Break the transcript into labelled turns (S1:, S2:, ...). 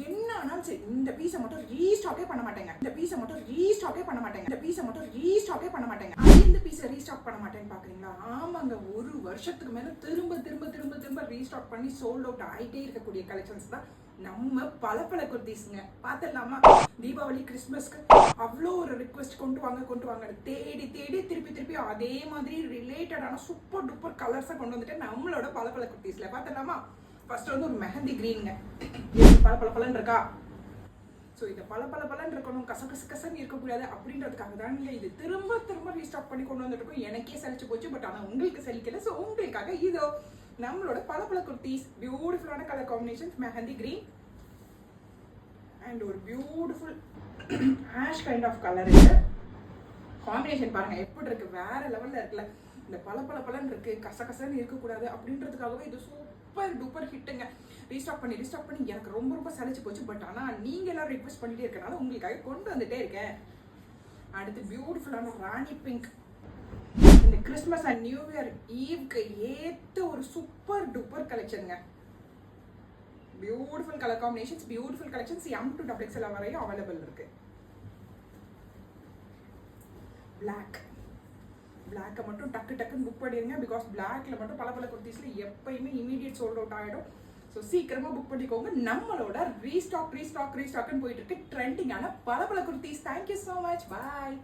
S1: என்ன ஆனாலும் சரி இந்த பீஸை மட்டும் ரீஸ்டாக்கே பண்ண மாட்டேங்க. இந்த பீஸை மட்டும் ரீஸ்டாக்கே பண்ண மாட்டேங்க. இந்த பீஸை மட்டும் ரீஸ்டாக்கே பண்ண மாட்டேங்க. இந்த பீஸை ரீஸ்டாக் பண்ண மாட்டேன்னு பாக்குறீங்களா? ஆமாங்க, ஒரு வருஷத்துக்கு மேல திரும்ப திரும்ப திரும்ப திரும்ப ரீஸ்டாக் பண்ணி சோல்ட் அவுட் ஆயிட்டே இருக்கக்கூடிய கலெக்ஷன்ஸ் தான் நம்ம பல குர்தீஸ்ங்க. பாத்துடலாமா? தீபாவளி கிறிஸ்மஸ்க்கு அவ்வளோ ஒரு ரிக்வெஸ்ட் கொண்டு வாங்க தேடி தேடி திருப்பி அதே மாதிரி ரிலேட்டடான சூப்பர் டூப்பர் கலர்ஸை கொண்டு வந்துட்டு நம்மளோட பல குர்தீஸ்ல பாத்துடலாமா? ஃபர்ஸ்ட் வந்து ஒரு மெஹந்தி கிரீனுங்க. பல இருக்கா? ஸோ இதை பல இருக்கணும், கசன்னு இருக்கக்கூடாது அப்படின்றதுக்காக தான் இது திரும்ப ரீஸ்டாக் பண்ணி கொண்டு வந்துட்டு எனக்கே சலிச்சு போச்சு. பட் ஆனால் உங்களுக்கு சலிக்கல. ஸோ உங்களுக்காக இதோ நம்மளோட பல குர்தீஸ், பியூட்டிஃபுல்லான colour combinations, mehndi green and ஒரு beautiful ash kind of colour இருக்கு. காம்பினேஷன் பாருங்க எப்படி இருக்கு, வேற லெவல்ல இருக்குல்ல. இந்த பலன்னு இருக்கு, கசன்னு இருக்கக்கூடாது அப்படின்றதுக்காகவே இது சூப்பர் டூப்பர் ஹிட்டுங்க. ரீஸ்டாக் பண்ணி எனக்கு ரொம்ப சலிச்சு போச்சு. பட் ஆனால் நீங்க எல்லாரும் ரிக்வெஸ்ட் பண்ணிட்டே இருக்கனால உங்களுக்காக கொண்டு வந்துட்டே இருக்கேன். அடுத்து பியூட்டிஃபுல்லான ராணி பிங்க். இந்த கிறிஸ்மஸ் அண்ட் நியூ இயர் ஈவ்க்கு ஏத்த ஒரு சூப்பர் டூப்பர் கலெக்ஷனுங்க. Beautiful colour combinations, beautiful collections M to XXL வரையும் அவைலபிள் இருக்கு. பிளாக்கை மட்டும் டக்குன்னு புக் பண்ணிடுங்க. பிகாஸ் பிளாக்ல மட்டும் பல குர்தீஸ்ல எப்பயுமே இமீடியட் சோல்ட் அவுட் ஆகிடும். ஸோ சீக்கிரமா புக் பண்ணிக்கோங்க. நம்மளோட ரீஸ்டாக்னு போயிட்டு இருக்கு ட்ரெண்டிங்கான பல குர்தீஸ். Thank you so much. பாய்.